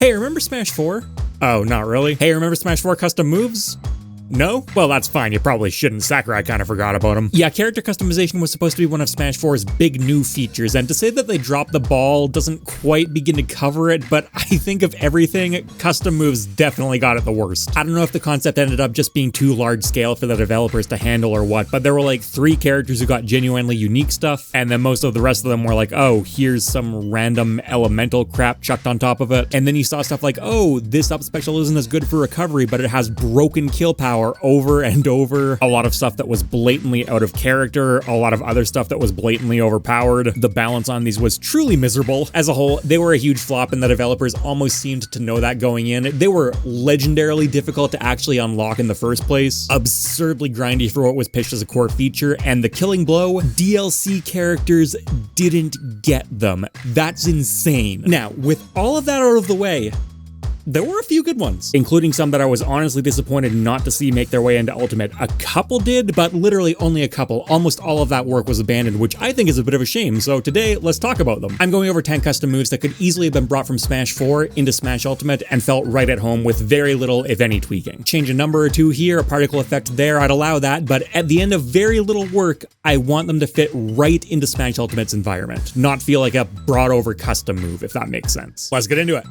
Hey, remember Smash 4? Oh, not really. Hey, remember Smash 4 custom moves? No? Well, that's fine, you probably shouldn't. Sakurai kinda forgot about them. Yeah, character customization was supposed to be one of Smash 4's big new features, and to say that they dropped the ball doesn't quite begin to cover it, but I think of everything, custom moves definitely got it the worst. I don't know if the concept ended up just being too large scale for the developers to handle or what, but there were like 3 characters who got genuinely unique stuff, and then most of the rest of them were like, oh, here's some random elemental crap chucked on top of it. And then you saw stuff like, oh, this up special isn't as good for recovery, but it has broken kill power over and over. A lot of stuff that was blatantly out of character, a lot of other stuff that was blatantly overpowered. The balance on these was truly miserable. As a whole, they were a huge flop, and the developers almost seemed to know that going in. They were legendarily difficult to actually unlock in the first place, absurdly grindy for what was pitched as a core feature, and the killing blow, DLC characters didn't get them. That's insane. Now, with all of that out of the way, there were a few good ones, including some that I was honestly disappointed not to see make their way into Ultimate. A couple did, but literally only a couple. Almost all of that work was abandoned, which I think is a bit of a shame, so today, let's talk about them. I'm going over 10 custom moves that could easily have been brought from Smash 4 into Smash Ultimate and felt right at home with very little, if any, tweaking. Change a number or two here, a particle effect there, I'd allow that, but at the end of very little work, I want them to fit right into Smash Ultimate's environment, not feel like a brought over custom move, if that makes sense. Let's get into it.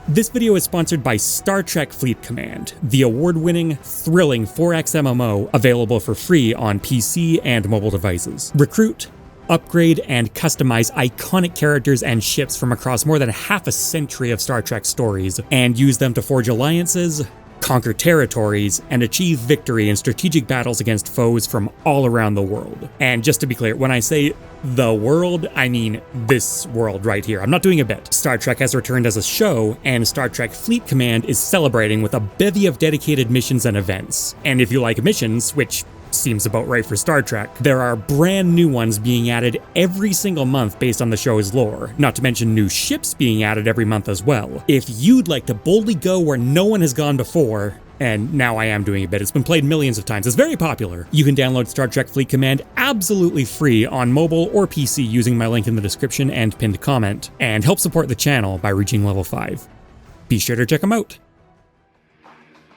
This video is sponsored by Star Trek Fleet Command, the award-winning, thrilling 4X MMO available for free on PC and mobile devices. Recruit, upgrade, and customize iconic characters and ships from across more than half a century of Star Trek stories, and use them to forge alliances, conquer territories, and achieve victory in strategic battles against foes from all around the world. And just to be clear, when I say the world, I mean this world right here. I'm not doing a bit. Star Trek has returned as a show, and Star Trek Fleet Command is celebrating with a bevy of dedicated missions and events. And if you like missions, which seems about right for Star Trek, there are brand new ones being added every single month based on the show's lore, not to mention new ships being added every month as well. If you'd like to boldly go where no one has gone before, and now I am doing a bit, it's been played millions of times, it's very popular, you can download Star Trek Fleet Command absolutely free on mobile or PC using my link in the description and pinned comment, and help support the channel by reaching level 5. Be sure to check them out.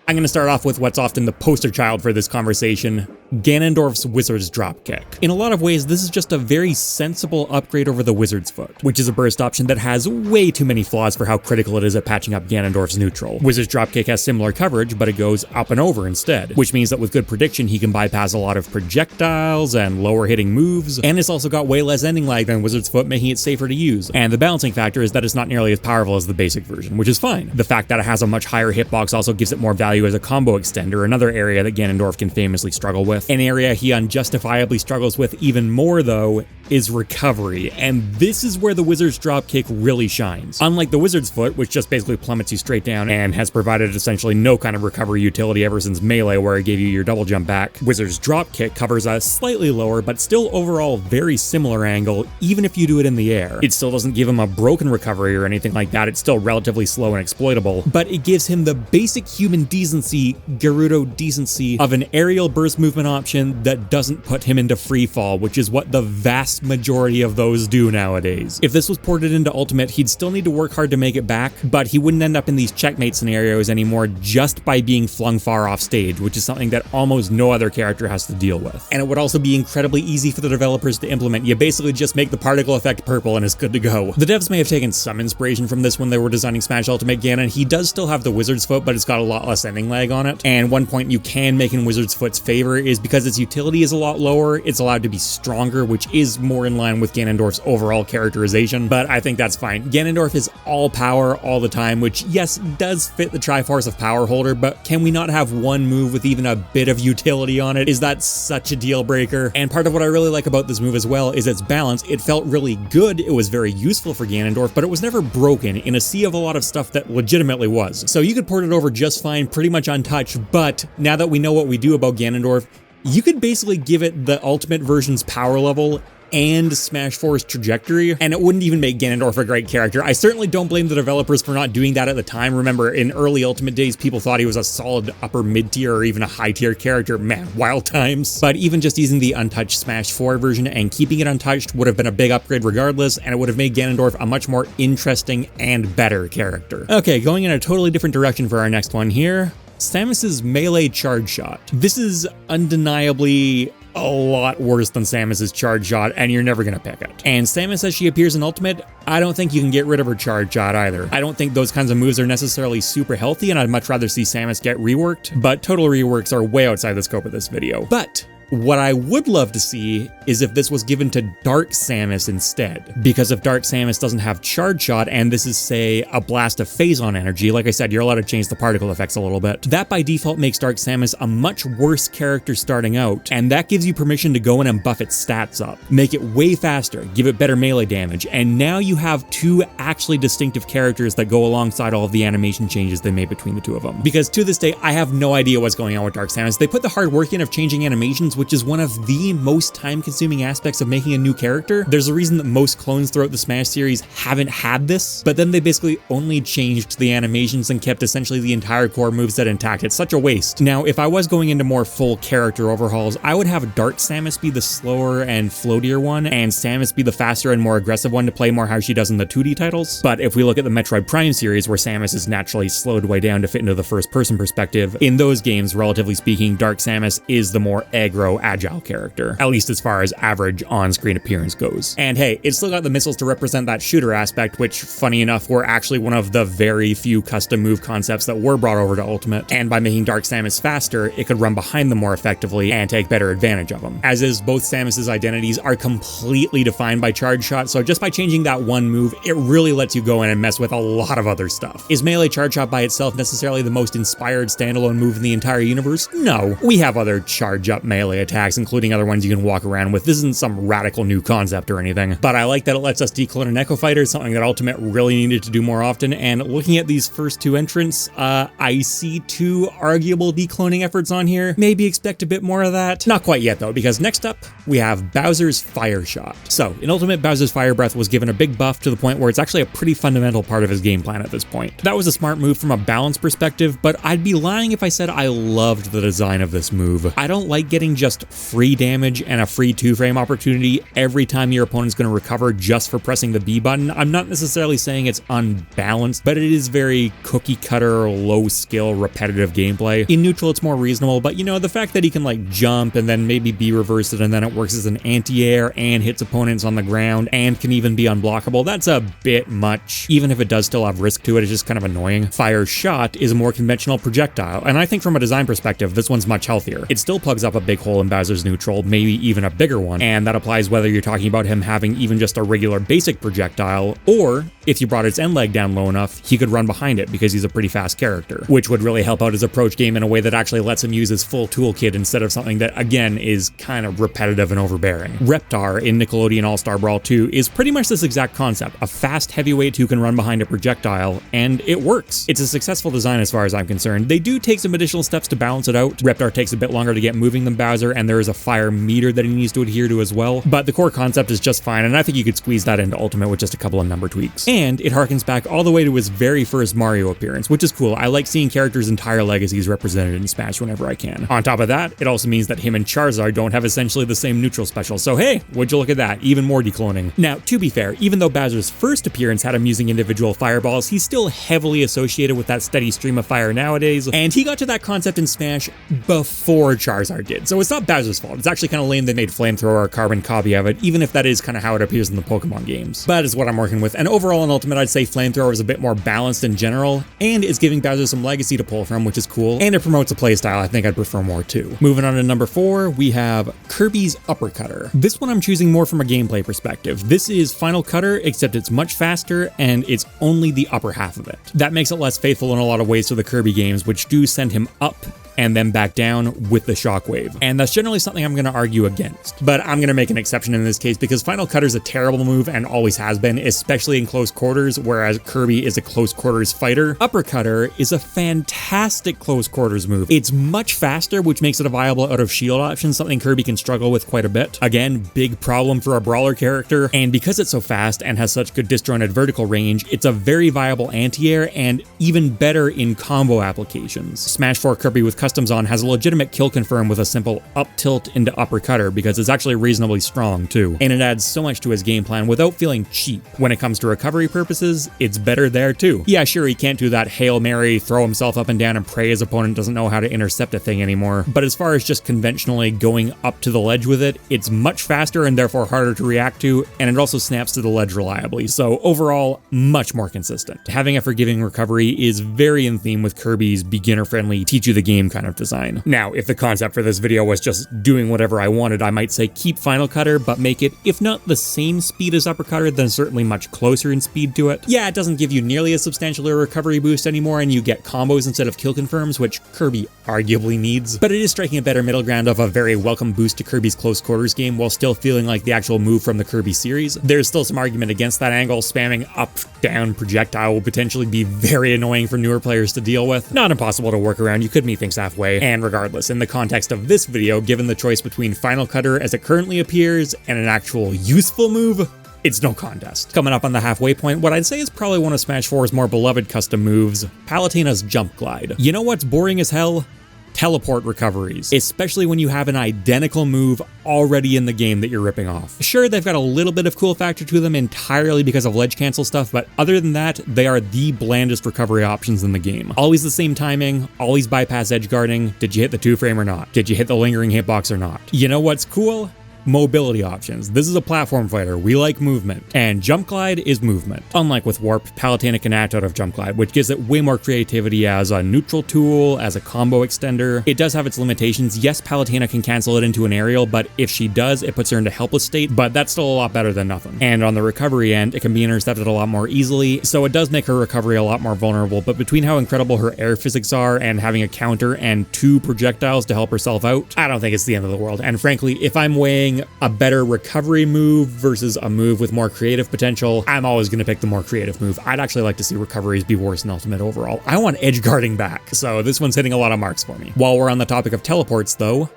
I'm going to start off with what's often the poster child for this conversation, Ganondorf's Wizard's Dropkick. In a lot of ways, this is just a very sensible upgrade over the Wizard's Foot, which is a burst option that has way too many flaws for how critical it is at patching up Ganondorf's neutral. Wizard's Dropkick has similar coverage, but it goes up and over instead, which means that with good prediction, he can bypass a lot of projectiles and lower hitting moves, and it's also got way less ending lag than Wizard's Foot, making it safer to use. And the balancing factor is that it's not nearly as powerful as the basic version, which is fine. The fact that it has a much higher hitbox also gives it more value as a combo extender, another area that Ganondorf can famously struggle with. An area he unjustifiably struggles with even more, though, is recovery, and this is where the Wizard's Dropkick really shines. Unlike the Wizard's Foot, which just basically plummets you straight down and has provided essentially no kind of recovery utility ever since Melee, where it gave you your double jump back, Wizard's Dropkick covers a slightly lower, but still overall very similar angle, even if you do it in the air. It still doesn't give him a broken recovery or anything like that, it's still relatively slow and exploitable, but it gives him the basic human decency, Gerudo decency, of an aerial burst movement option that doesn't put him into free fall, which is what the vast majority of those do nowadays. If this was ported into Ultimate, he'd still need to work hard to make it back, but he wouldn't end up in these checkmate scenarios anymore just by being flung far off stage, which is something that almost no other character has to deal with. And it would also be incredibly easy for the developers to implement. You basically just make the particle effect purple and it's good to go. The devs may have taken some inspiration from this when they were designing Smash Ultimate Ganon. He does still have the Wizard's Foot, but it's got a lot less ending lag on it. And one point you can make in Wizard's Foot's favor is because its utility is a lot lower, it's allowed to be stronger, which is more in line with Ganondorf's overall characterization, but I think that's fine. Ganondorf is all power all the time, which yes, does fit the Triforce of Power holder, but can we not have one move with even a bit of utility on it? Is that such a deal breaker? And part of what I really like about this move as well is its balance. It felt really good, it was very useful for Ganondorf, but it was never broken in a sea of a lot of stuff that legitimately was. So you could port it over just fine, pretty much untouched, but now that we know what we do about Ganondorf, you could basically give it the Ultimate version's power level and Smash 4's trajectory, and it wouldn't even make Ganondorf a great character. I certainly don't blame the developers for not doing that at the time. Remember, in early Ultimate days, people thought he was a solid upper mid-tier or even a high-tier character. Man, wild times. But even just using the untouched Smash 4 version and keeping it untouched would have been a big upgrade regardless, and it would have made Ganondorf a much more interesting and better character. Okay, going in a totally different direction for our next one here. Samus's melee charge shot. This is undeniably a lot worse than Samus's charge shot, and you're never gonna pick it. And Samus, as she appears in Ultimate, I don't think you can get rid of her charge shot either. I don't think those kinds of moves are necessarily super healthy, and I'd much rather see Samus get reworked, but total reworks are way outside the scope of this video. But what I would love to see is if this was given to Dark Samus instead. Because if Dark Samus doesn't have Charge Shot and this is, say, a blast of Phazon energy, like I said, you're allowed to change the particle effects a little bit. That by default makes Dark Samus a much worse character starting out, and that gives you permission to go in and buff its stats up. Make it way faster, give it better melee damage, and now you have two actually distinctive characters that go alongside all of the animation changes they made between the two of them. Because to this day, I have no idea what's going on with Dark Samus. They put the hard work in of changing animations, which is one of the most time-consuming aspects of making a new character. There's a reason that most clones throughout the Smash series haven't had this, but then they basically only changed the animations and kept essentially the entire core moveset intact. It's such a waste. Now, if I was going into more full character overhauls, I would have Dark Samus be the slower and floatier one, and Samus be the faster and more aggressive one to play more how she does in the 2D titles. But if we look at the Metroid Prime series, where Samus is naturally slowed way down to fit into the first-person perspective, in those games, relatively speaking, Dark Samus is the more aggro, agile character, at least as far as average on-screen appearance goes. And hey, it's still got the missiles to represent that shooter aspect, which, funny enough, were actually one of the very few custom move concepts that were brought over to Ultimate, and by making Dark Samus faster, it could run behind them more effectively and take better advantage of them. As is, both Samus's identities are completely defined by Charge Shot, so just by changing that one move, it really lets you go in and mess with a lot of other stuff. Is Melee Charge Shot by itself necessarily the most inspired standalone move in the entire universe? No. We have other charge-up melee attacks, including other ones you can walk around with. This isn't some radical new concept or anything, but I like that it lets us declone an Echo Fighter, something that Ultimate really needed to do more often, and looking at these first two entrants, I see two arguable decloning efforts on here. Maybe expect a bit more of that. Not quite yet though, because next up, we have Bowser's Fire Shot. So, in Ultimate, Bowser's Fire Breath was given a big buff to the point where it's actually a pretty fundamental part of his game plan at this point. That was a smart move from a balance perspective, but I'd be lying if I said I loved the design of this move. I don't like getting just free damage and a free 2-frame opportunity every time your opponent's going to recover just for pressing the B button. I'm not necessarily saying it's unbalanced, but it is very cookie cutter, low skill, repetitive gameplay. In neutral, it's more reasonable, but you know, the fact that he can like jump and then maybe B reverse it and then it works as an anti-air and hits opponents on the ground and can even be unblockable, that's a bit much. Even if it does still have risk to it, it's just kind of annoying. Fire Shot is a more conventional projectile, and I think from a design perspective, this one's much healthier. It still plugs up a big hole in Bowser's neutral, maybe even a bigger one, and that applies whether you're talking about him having even just a regular basic projectile, or if you brought its end leg down low enough, he could run behind it because he's a pretty fast character, which would really help out his approach game in a way that actually lets him use his full toolkit instead of something that, again, is kind of repetitive and overbearing. Reptar in Nickelodeon All-Star Brawl 2 is pretty much this exact concept, a fast heavyweight who can run behind a projectile, and it works. It's a successful design as far as I'm concerned. They do take some additional steps to balance it out. Reptar takes a bit longer to get moving than Bowser, and there is a fire meter that he needs to adhere to as well, but the core concept is just fine, and I think you could squeeze that into Ultimate with just a couple of number tweaks. And it harkens back all the way to his very first Mario appearance, which is cool. I like seeing characters' entire legacies represented in Smash whenever I can. On top of that, it also means that him and Charizard don't have essentially the same neutral special, so hey, would you look at that, even more decloning. Now, to be fair, even though Bowser's first appearance had him using individual fireballs, he's still heavily associated with that steady stream of fire nowadays, and he got to that concept in Smash before Charizard did, so it's not Bowser's fault. It's actually kind of lame they made Flamethrower a carbon copy of it, even if that is kind of how it appears in the Pokemon games. But is what I'm working with, and overall in Ultimate, I'd say Flamethrower is a bit more balanced in general, and is giving Bowser some legacy to pull from, which is cool, and it promotes a playstyle I think I'd prefer more too. Moving on to number 4, we have Kirby's Uppercutter. This one I'm choosing more from a gameplay perspective. This is Final Cutter, except it's much faster, and it's only the upper half of it. That makes it less faithful in a lot of ways to the Kirby games, which do send him up and then back down with the shockwave. And that's generally something I'm going to argue against. But I'm going to make an exception in this case because Final Cutter is a terrible move and always has been, especially in close quarters, whereas Kirby is a close quarters fighter. Uppercutter is a fantastic close quarters move. It's much faster, which makes it a viable out of shield option, something Kirby can struggle with quite a bit. Again, big problem for a brawler character, and because it's so fast and has such good disjointed vertical range, it's a very viable anti-air and even better in combo applications. Smash 4 Kirby with customs on has a legitimate kill confirm with a simple up tilt into uppercutter because it's actually reasonably strong too, and it adds so much to his game plan without feeling cheap. When it comes to recovery purposes, it's better there too. Yeah, sure, he can't do that Hail Mary, throw himself up and down and pray his opponent doesn't know how to intercept a thing anymore, but as far as just conventionally going up to the ledge with it, it's much faster and therefore harder to react to, and it also snaps to the ledge reliably, so overall, much more consistent. Having a forgiving recovery is very in theme with Kirby's beginner-friendly, teach-you-the-game kind of design. Now, if the concept for this video was just doing whatever I wanted, I might say keep Final Cutter, but make it, if not the same speed as Uppercutter, then certainly much closer in speed to it. Yeah, it doesn't give you nearly as substantial a recovery boost anymore, and you get combos instead of kill confirms, which Kirby arguably needs, but it is striking a better middle ground of a very welcome boost to Kirby's close quarters game while still feeling like the actual move from the Kirby series. There's still some argument against that angle. Spamming up-down projectile will potentially be very annoying for newer players to deal with. Not impossible to work around, you could meet things halfway, and regardless, in the context of this video, given the choice between Final Cutter as it currently appears and an actual useful move, it's no contest. Coming up on the halfway point, what I'd say is probably one of Smash 4's more beloved custom moves, Palutena's Jump Glide. You know what's boring as hell? Teleport recoveries, especially when you have an identical move already in the game that you're ripping off. Sure, they've got a little bit of cool factor to them entirely because of ledge cancel stuff, but other than that, they are the blandest recovery options in the game. Always the same timing, always bypass edge guarding. Did you hit the 2-frame or not? Did you hit the lingering hitbox or not? You know what's cool? Mobility options. This is a platform fighter. We like movement, and Jump Glide is movement. Unlike with Warp, Palutena can act out of Jump Glide, which gives it way more creativity as a neutral tool, as a combo extender. It does have its limitations. Yes, Palutena can cancel it into an aerial, but if she does, it puts her into helpless state, but that's still a lot better than nothing. And on the recovery end, it can be intercepted a lot more easily, so it does make her recovery a lot more vulnerable, but between how incredible her air physics are and having a counter and 2 projectiles to help herself out, I don't think it's the end of the world. And frankly, if I'm weighing a better recovery move versus a move with more creative potential, I'm always going to pick the more creative move. I'd actually like to see recoveries be worse than ultimate overall. I want edge guarding back, so this one's hitting a lot of marks for me. While we're on the topic of teleports though,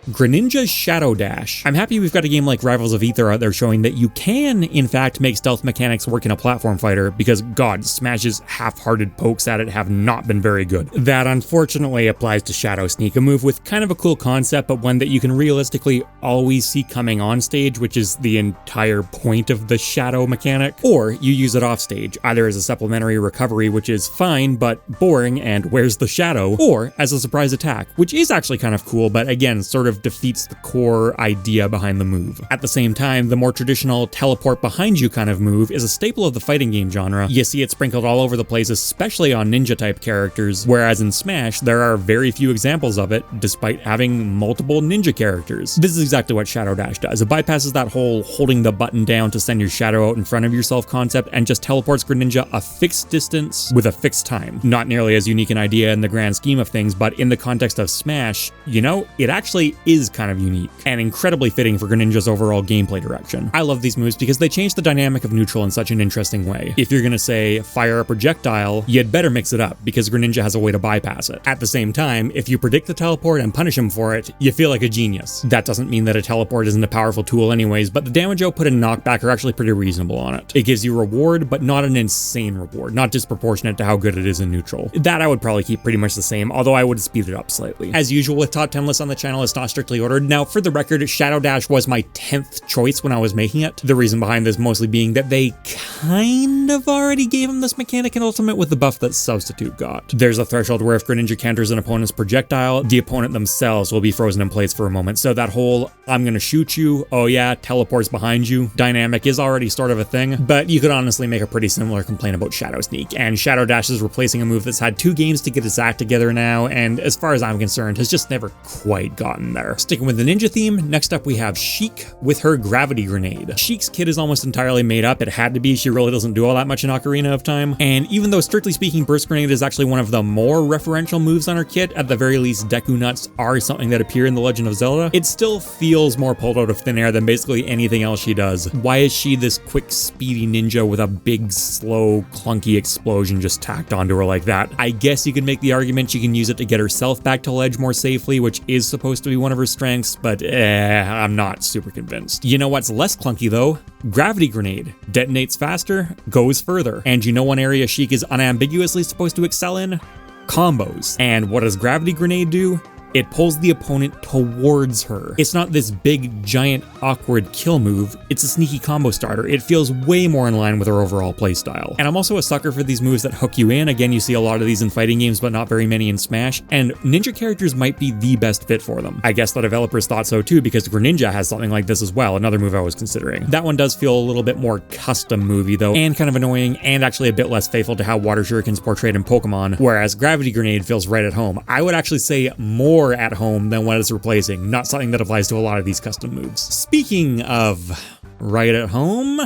Greninja's Shadow Dash. I'm happy we've got a game like Rivals of Aether out there showing that you can, in fact, make stealth mechanics work in a platform fighter, because god, Smash's half-hearted pokes at it have not been very good. That unfortunately applies to Shadow Sneak, a move with kind of a cool concept, but one that you can realistically always see coming on stage, which is the entire point of the Shadow mechanic. Or you use it off stage, either as a supplementary recovery, which is fine, but boring, and where's the Shadow? Or as a surprise attack, which is actually kind of cool, but again, sort of defeats the core idea behind the move. At the same time, the more traditional teleport behind you kind of move is a staple of the fighting game genre. You see it sprinkled all over the place, especially on ninja type characters, whereas in Smash, there are very few examples of it, despite having multiple ninja characters. This is exactly what Shadow Dash does. It bypasses that whole holding the button down to send your shadow out in front of yourself concept and just teleports Greninja a fixed distance with a fixed time. Not nearly as unique an idea in the grand scheme of things, but in the context of Smash, you know, it actually is kind of unique and incredibly fitting for Greninja's overall gameplay direction. I love these moves because they change the dynamic of neutral in such an interesting way. If you're gonna say fire a projectile, you'd better mix it up because Greninja has a way to bypass it. At the same time, if you predict the teleport and punish him for it, you feel like a genius. That doesn't mean that a teleport isn't a powerful tool anyways, but the damage output and knockback are actually pretty reasonable on it. It gives you reward, but not an insane reward, not disproportionate to how good it is in neutral. That I would probably keep pretty much the same, although I would speed it up slightly. As usual with top 10 lists on the channel, it's not strictly ordered. Now, for the record, Shadow Dash was my 10th choice when I was making it. The reason behind this mostly being that they kind of already gave him this mechanic in Ultimate with the buff that Substitute got. There's a threshold where if Greninja counters an opponent's projectile, the opponent themselves will be frozen in place for a moment. So that whole, I'm gonna shoot you, oh yeah, teleports behind you dynamic is already sort of a thing, but you could honestly make a pretty similar complaint about Shadow Sneak, and Shadow Dash is replacing a move that's had 2 games to get its act together now, and as far as I'm concerned, has just never quite gotten there. there. Sticking with the ninja theme, next up we have Sheik with her gravity grenade. Sheik's kit is almost entirely made up. It had to be. She really doesn't do all that much in Ocarina of Time. And even though strictly speaking, burst grenade is actually one of the more referential moves on her kit, at the very least Deku Nuts are something that appear in The Legend of Zelda, it still feels more pulled out of thin air than basically anything else she does. Why is she this quick, speedy ninja with a big, slow, clunky explosion just tacked onto her like that? I guess you could make the argument she can use it to get herself back to ledge more safely, which is supposed to be one of her strengths, but I'm not super convinced. You know what's less clunky though? Gravity grenade. Detonates faster, goes further. And you know one area Sheik is unambiguously supposed to excel in? Combos. And what does gravity grenade do? It pulls the opponent towards her. It's not this big, giant, awkward kill move. It's a sneaky combo starter. It feels way more in line with her overall playstyle. And I'm also a sucker for these moves that hook you in. Again, you see a lot of these in fighting games, but not very many in Smash. And ninja characters might be the best fit for them. I guess the developers thought so too, because Greninja has something like this as well, another move I was considering. That one does feel a little bit more custom movie though, and kind of annoying, and actually a bit less faithful to how Water Shuriken's portrayed in Pokemon, whereas Gravity Grenade feels right at home. I would actually say more at home than what it's replacing, not something that applies to a lot of these custom moves. Speaking of right at home,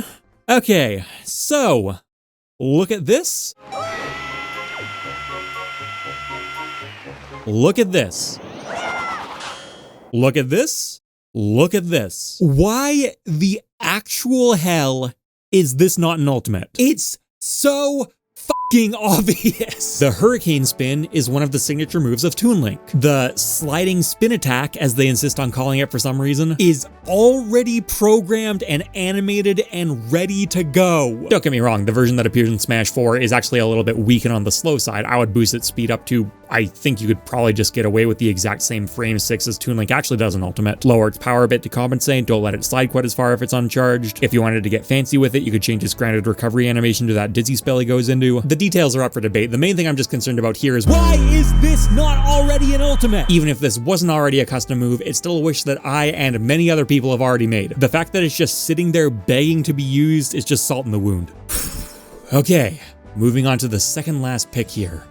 okay, so look at this. Look at this. Look at this. Look at this. Why the actual hell is this not an ultimate? It's so fucking obvious. The Hurricane Spin is one of the signature moves of Toon Link. The sliding spin attack, as they insist on calling it for some reason, is already programmed and animated and ready to go. Don't get me wrong, the version that appears in Smash 4 is actually a little bit weak and on the slow side. I would boost its speed up to, I think you could probably just get away with the exact same frame 6 as Toon Link actually does in Ultimate. Lower its power a bit to compensate, don't let it slide quite as far if it's uncharged. If you wanted to get fancy with it, you could change its grounded recovery animation to that dizzy spell he goes into. The details are up for debate. The main thing I'm just concerned about here is, why is this not already an ultimate? Even if this wasn't already a custom move, it's still a wish that I and many other people have already made. The fact that it's just sitting there begging to be used is just salt in the wound. Okay, moving on to the second last pick here.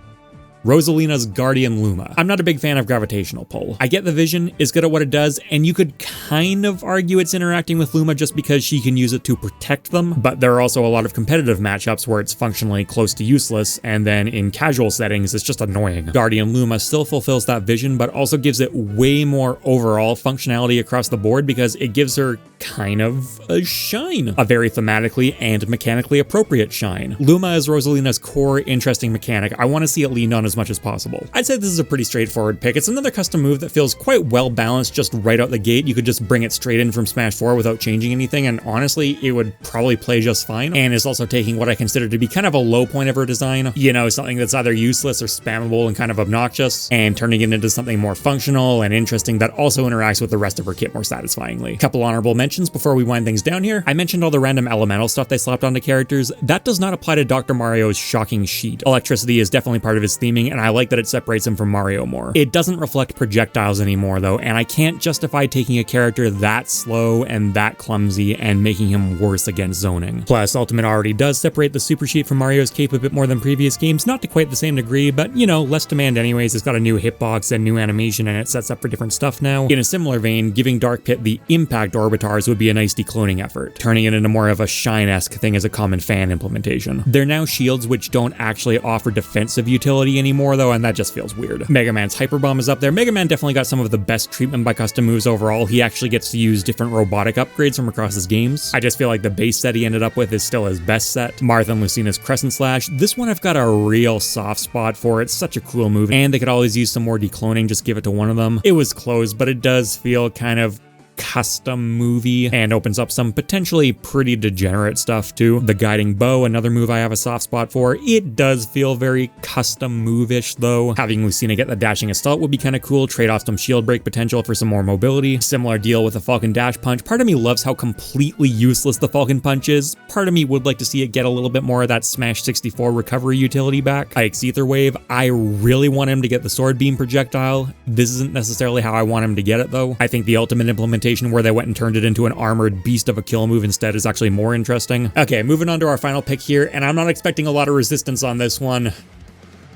Rosalina's Guardian Luma. I'm not a big fan of gravitational pull. I get the vision is good at what it does, and you could kind of argue it's interacting with Luma just because she can use it to protect them, but there are also a lot of competitive matchups where it's functionally close to useless, and then in casual settings, it's just annoying. Guardian Luma still fulfills that vision, but also gives it way more overall functionality across the board because it gives her kind of a shine. A very thematically and mechanically appropriate shine. Luma is Rosalina's core interesting mechanic. I want to see it leaned on as much as possible. I'd say this is a pretty straightforward pick. It's another custom move that feels quite well balanced just right out the gate. You could just bring it straight in from Smash 4 without changing anything, and honestly, it would probably play just fine. And is also taking what I consider to be kind of a low point of her design. You know, something that's either useless or spammable and kind of obnoxious, and turning it into something more functional and interesting that also interacts with the rest of her kit more satisfyingly. Couple honorable mentions before we wind things down here. I mentioned all the random elemental stuff they slapped onto characters. That does not apply to Dr. Mario's shocking sheet. Electricity is definitely part of his theming, and I like that it separates him from Mario more. It doesn't reflect projectiles anymore though, and I can't justify taking a character that slow and that clumsy and making him worse against zoning. Plus, Ultimate already does separate the super sheet from Mario's cape a bit more than previous games, not to quite the same degree, but you know, less demand anyways. It's got a new hitbox and new animation, and it sets up for different stuff now. In a similar vein, giving Dark Pit the impact orbitars would be a nice decloning effort, turning it into more of a Shine-esque thing as a common fan implementation. They're now shields which don't actually offer defensive utility anymore though, and that just feels weird. Mega Man's Hyper Bomb is up there. Mega Man definitely got some of the best treatment by custom moves overall. He actually gets to use different robotic upgrades from across his games. I just feel like the base set he ended up with is still his best set. Martha and Lucina's Crescent Slash. This one I've got a real soft spot for. It's such a cool move, and they could always use some more decloning, just give it to one of them. It was close, but it does feel kind of custom movie and opens up some potentially pretty degenerate stuff too. The Guiding Bow, another move I have a soft spot for. It does feel very custom move-ish though. Having Lucina get the dashing assault would be kind of cool, trade off some shield break potential for some more mobility. Similar deal with the Falcon Dash Punch. Part of me loves how completely useless the Falcon Punch is. Part of me would like to see it get a little bit more of that Smash 64 recovery utility back. Ike's Ether Wave, I really want him to get the Sword Beam projectile. This isn't necessarily how I want him to get it though. I think the ultimate implementation where they went and turned it into an armored beast of a kill move instead is actually more interesting. Okay, moving on to our final pick here, and I'm not expecting a lot of resistance on this one.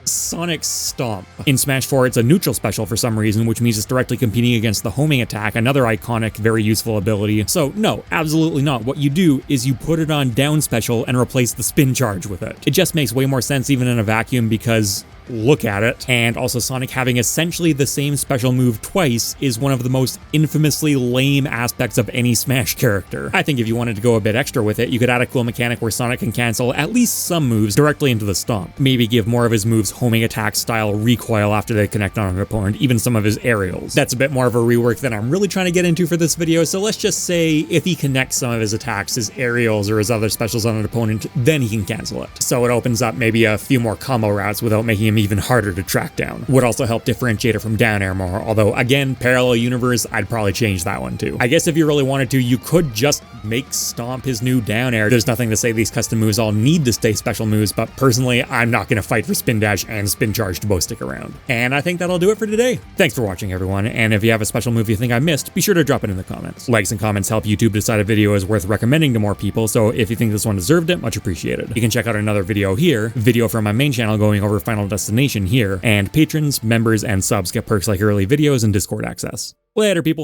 Sonic Stomp. In Smash 4, it's a neutral special for some reason, which means it's directly competing against the homing attack, another iconic, very useful ability. So no, absolutely not. What you do is you put it on down special and replace the spin charge with it. It just makes way more sense even in a vacuum because look at it. And also Sonic having essentially the same special move twice is one of the most infamously lame aspects of any Smash character. I think if you wanted to go a bit extra with it, you could add a cool mechanic where Sonic can cancel at least some moves directly into the stomp. Maybe give more of his moves homing attack style recoil after they connect on an opponent, even some of his aerials. That's a bit more of a rework than I'm really trying to get into for this video, so let's just say if he connects some of his attacks, his aerials or his other specials on an opponent, then he can cancel it. So it opens up maybe a few more combo routes without making him even harder to track down. Would also help differentiate it from down air more, although again, parallel universe, I'd probably change that one too. I guess if you really wanted to, you could just make Stomp his new down air. There's nothing to say these custom moves all need to stay special moves, but personally, I'm not going to fight for Spin Dash and Spin Charge to both stick around. And I think that'll do it for today. Thanks for watching, everyone, and if you have a special move you think I missed, be sure to drop it in the comments. Likes and comments help YouTube decide a video is worth recommending to more people, so if you think this one deserved it, much appreciated. You can check out another video here, video from my main channel going over Final Destination here, and patrons, members, and subs get perks like early videos and Discord access. Later, people.